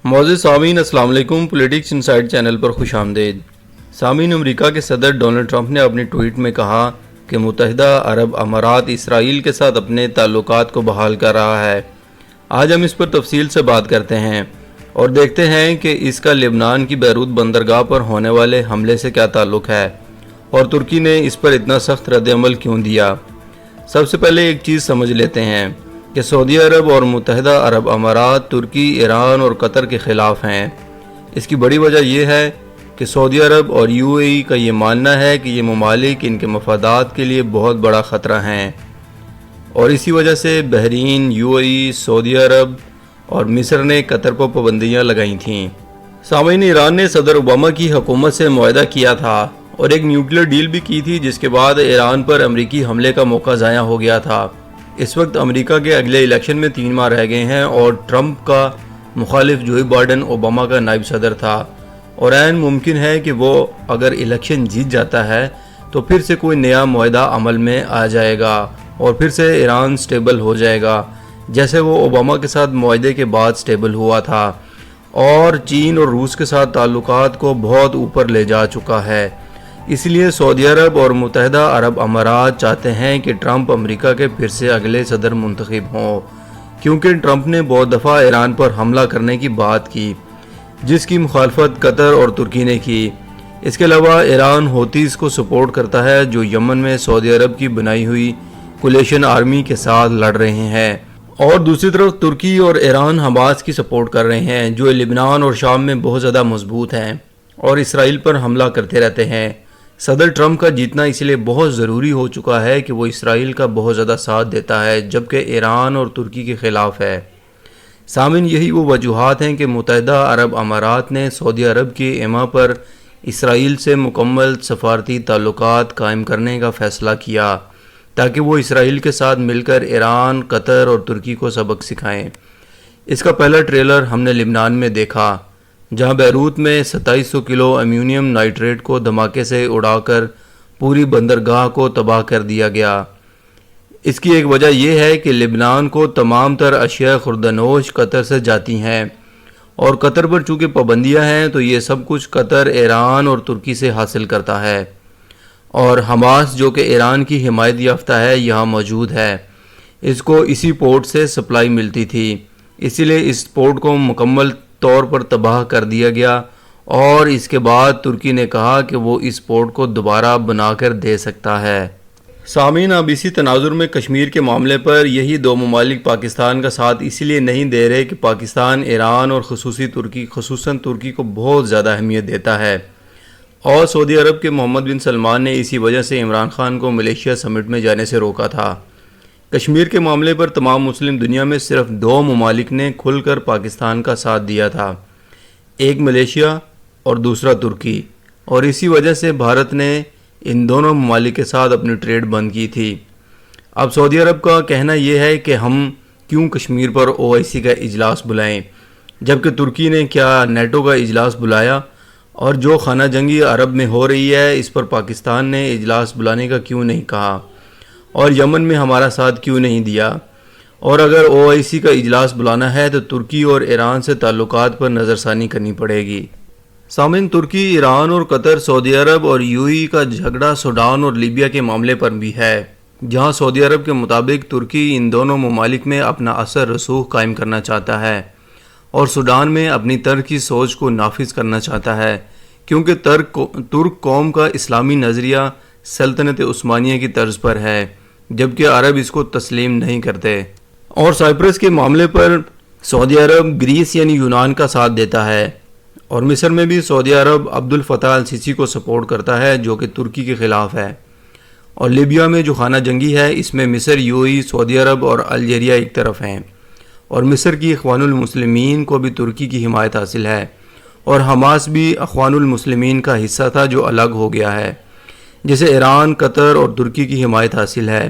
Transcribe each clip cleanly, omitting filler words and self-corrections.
معزز سامعین السلام علیکم۔ پولیٹکس انسائٹ چینل پر خوش آمدید۔ سامعین، امریکہ کے صدر ڈونلڈ ٹرمپ نے اپنی ٹویٹ میں کہا کہ متحدہ عرب امارات اسرائیل کے ساتھ اپنے تعلقات کو بحال کر رہا ہے۔ آج ہم اس پر تفصیل سے بات کرتے ہیں اور دیکھتے ہیں کہ اس کا لبنان کی بیروت بندرگاہ پر ہونے والے حملے سے کیا تعلق ہے اور ترکی نے اس پر اتنا سخت رد عمل کیوں دیا۔ سب سے پہلے ایک چیز سمجھ لیتے ہیں کہ سعودی عرب اور متحدہ عرب امارات ترکی، ایران اور قطر کے خلاف ہیں۔ اس کی بڑی وجہ یہ ہے کہ سعودی عرب اور یو اے ای کا یہ ماننا ہے کہ یہ ممالک ان کے مفادات کے لیے بہت بڑا خطرہ ہیں، اور اسی وجہ سے بحرین، یو اے ای، سعودی عرب اور مصر نے قطر پر پابندیاں لگائی تھیں۔ سامعین، ایران نے صدر اوباما کی حکومت سے معاہدہ کیا تھا اور ایک نیوکلیئر ڈیل بھی کی تھی، جس کے بعد ایران پر امریکی حملے کا موقع ضائع ہو گیا تھا۔ اس وقت امریکہ کے اگلے الیکشن میں 3 ماہ رہ گئے ہیں اور ٹرمپ کا مخالف جو بائیڈن اوباما کا نائب صدر تھا، اور عین ممکن ہے کہ وہ اگر الیکشن جیت جاتا ہے تو پھر سے کوئی نیا معاہدہ عمل میں آ جائے گا اور پھر سے ایران سٹیبل ہو جائے گا، جیسے وہ اوباما کے ساتھ معاہدے کے بعد سٹیبل ہوا تھا اور چین اور روس کے ساتھ تعلقات کو بہت اوپر لے جا چکا ہے۔ اس لیے سعودی عرب اور متحدہ عرب امارات چاہتے ہیں کہ ٹرمپ امریکہ کے پھر سے اگلے صدر منتخب ہوں، کیونکہ ٹرمپ نے بہت دفعہ ایران پر حملہ کرنے کی بات کی، جس کی مخالفت قطر اور ترکی نے کی۔ اس کے علاوہ ایران ہوتیز کو سپورٹ کرتا ہے، جو یمن میں سعودی عرب کی بنائی ہوئی کولیشن آرمی کے ساتھ لڑ رہے ہیں، اور دوسری طرف ترکی اور ایران حماس کی سپورٹ کر رہے ہیں، جو لبنان اور شام میں بہت زیادہ مضبوط ہیں اور اسرائیل پر حملہ کرتے رہتے ہیں۔ صدر ٹرمپ کا جیتنا اس لیے بہت ضروری ہو چکا ہے کہ وہ اسرائیل کا بہت زیادہ ساتھ دیتا ہے، جبکہ ایران اور ترکی کے خلاف ہے۔ سامعین، یہی وہ وجوہات ہیں کہ متحدہ عرب امارات نے سعودی عرب کی ایما پر اسرائیل سے مکمل سفارتی تعلقات قائم کرنے کا فیصلہ کیا، تاکہ وہ اسرائیل کے ساتھ مل کر ایران، قطر اور ترکی کو سبق سکھائیں۔ اس کا پہلا ٹریلر ہم نے لبنان میں دیکھا، جہاں بیروت میں 2700 کلو امونیم نائٹریٹ کو دھماکے سے اڑا کر پوری بندرگاہ کو تباہ کر دیا گیا۔ اس کی ایک وجہ یہ ہے کہ لبنان کو تمام تر اشیاء خوردنوش قطر سے جاتی ہیں، اور قطر پر چونکہ پابندیاں ہیں تو یہ سب کچھ قطر، ایران اور ترکی سے حاصل کرتا ہے، اور حماس جو کہ ایران کی حمایت یافتہ ہے یہاں موجود ہے۔ اس کو اسی پورٹ سے سپلائی ملتی تھی، اسی لیے اس پورٹ کو مکمل طور پر تباہ کر دیا گیا، اور اس کے بعد ترکی نے کہا کہ وہ اس پورٹ کو دوبارہ بنا کر دے سکتا ہے۔ سامعین، اب اسی تناظر میں کشمیر کے معاملے پر یہی 2 ممالک پاکستان کا ساتھ اس لیے نہیں دے رہے کہ پاکستان ایران اور خصوصاً ترکی کو بہت زیادہ اہمیت دیتا ہے، اور سعودی عرب کے محمد بن سلمان نے اسی وجہ سے عمران خان کو ملیشیا سمٹ میں جانے سے روکا تھا۔ کشمیر کے معاملے پر تمام مسلم دنیا میں صرف 2 ممالک نے کھل کر پاکستان کا ساتھ دیا تھا، ایک ملیشیا اور دوسرا ترکی، اور اسی وجہ سے بھارت نے ان دونوں ممالک کے ساتھ اپنی ٹریڈ بند کی تھی۔ اب سعودی عرب کا کہنا یہ ہے کہ ہم کیوں کشمیر پر OIC کا اجلاس بلائیں، جبکہ ترکی نے کیا نیٹو کا اجلاس بلایا، اور جو خانہ جنگی عرب میں ہو رہی ہے اس پر پاکستان نے اجلاس بلانے کا کیوں نہیں کہا، اور یمن میں ہمارا ساتھ کیوں نہیں دیا، اور اگر OIC کا اجلاس بلانا ہے تو ترکی اور ایران سے تعلقات پر نظر ثانی کرنی پڑے گی۔ سامعین، ترکی، ایران اور قطر، سعودی عرب اور UAE کا جھگڑا سوڈان اور لیبیا کے معاملے پر بھی ہے، جہاں سعودی عرب کے مطابق ترکی ان دونوں ممالک میں اپنا اثر رسوخ قائم کرنا چاہتا ہے، اور سوڈان میں اپنی ترک کی سوچ کو نافذ کرنا چاہتا ہے، کیونکہ ترک قوم کا اسلامی نظریہ سلطنت عثمانیہ کی طرز پر ہے، جبکہ عرب اس کو تسلیم نہیں کرتے۔ اور سائپرس کے معاملے پر سعودی عرب گریس یعنی یونان کا ساتھ دیتا ہے، اور مصر میں بھی سعودی عرب عبد الفتاح السیسی کو سپورٹ کرتا ہے، جو کہ ترکی کے خلاف ہے، اور لیبیا میں جو خانہ جنگی ہے اس میں مصر، UAE، سعودی عرب اور الجیریا ایک طرف ہیں، اور مصر کی اخوان المسلمین کو بھی ترکی کی حمایت حاصل ہے، اور حماس بھی اخوان المسلمین کا حصہ تھا جو الگ ہو گیا ہے، جسے ایران، قطر اور ترکی کی حمایت حاصل ہے،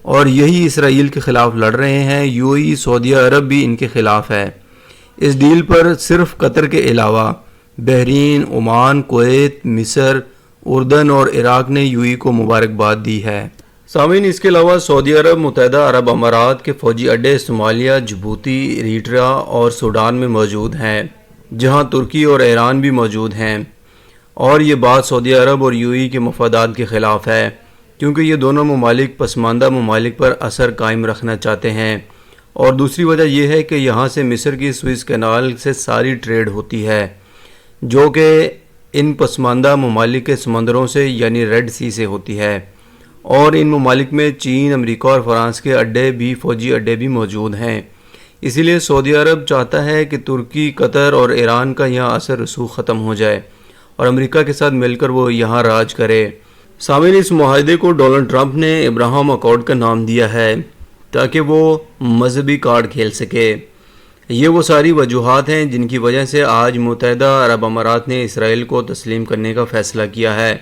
اور یہی اسرائیل کے خلاف لڑ رہے ہیں۔ UAE، سعودی عرب بھی ان کے خلاف ہے۔ اس ڈیل پر صرف قطر کے علاوہ بحرین، عمان، کویت، مصر، اردن اور عراق نے UAE کو مبارکباد دی ہے۔ سامعین، اس کے علاوہ سعودی عرب متحدہ عرب امارات کے فوجی اڈے صومالیہ، جبوتی، ایریٹریا اور سوڈان میں موجود ہیں، جہاں ترکی اور ایران بھی موجود ہیں، اور یہ بات سعودی عرب اور UAE کے مفادات کے خلاف ہے، کیونکہ یہ دونوں ممالک پسماندہ ممالک پر اثر قائم رکھنا چاہتے ہیں، اور دوسری وجہ یہ ہے کہ یہاں سے مصر کی سوئس کینال سے ساری ٹریڈ ہوتی ہے، جو کہ ان پسماندہ ممالک کے سمندروں سے یعنی ریڈ سی سے ہوتی ہے، اور ان ممالک میں چین، امریکہ اور فرانس کے اڈے بھی، فوجی اڈے بھی موجود ہیں۔ اسی لیے سعودی عرب چاہتا ہے کہ ترکی، قطر اور ایران کا یہاں اثر رسوخ ختم ہو جائے اور امریکہ کے ساتھ مل کر وہ یہاں راج کرے۔ سامعین، اس معاہدے کو ڈونلڈ ٹرمپ نے ابراہم اکارڈ کا نام دیا ہے تاکہ وہ مذہبی کارڈ کھیل سکے۔ یہ وہ ساری وجوہات ہیں جن کی وجہ سے آج متحدہ عرب امارات نے اسرائیل کو تسلیم کرنے کا فیصلہ کیا ہے۔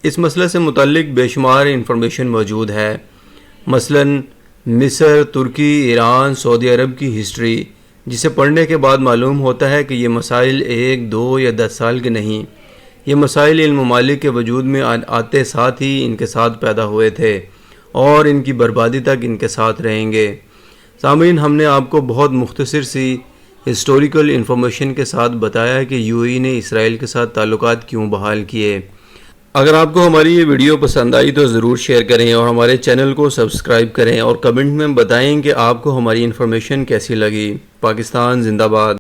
اس مسئلے سے متعلق بے شمار انفارمیشن موجود ہے، مثلا مصر، ترکی، ایران، سعودی عرب کی ہسٹری، جسے پڑھنے کے بعد معلوم ہوتا ہے کہ یہ مسائل 1، 2 یا 10 سال کے نہیں، یہ مسائل ان ممالک کے وجود میں آتے ساتھ ہی ان کے ساتھ پیدا ہوئے تھے اور ان کی بربادی تک ان کے ساتھ رہیں گے۔ سامعین، ہم نے آپ کو بہت مختصر سی ہسٹوریکل انفارمیشن کے ساتھ بتایا کہ UAE نے اسرائیل کے ساتھ تعلقات کیوں بحال کیے۔ اگر آپ کو ہماری یہ ویڈیو پسند آئی تو ضرور شیئر کریں اور ہمارے چینل کو سبسکرائب کریں، اور کمنٹ میں بتائیں کہ آپ کو ہماری انفارمیشن کیسی لگی۔ پاکستان زندہ باد۔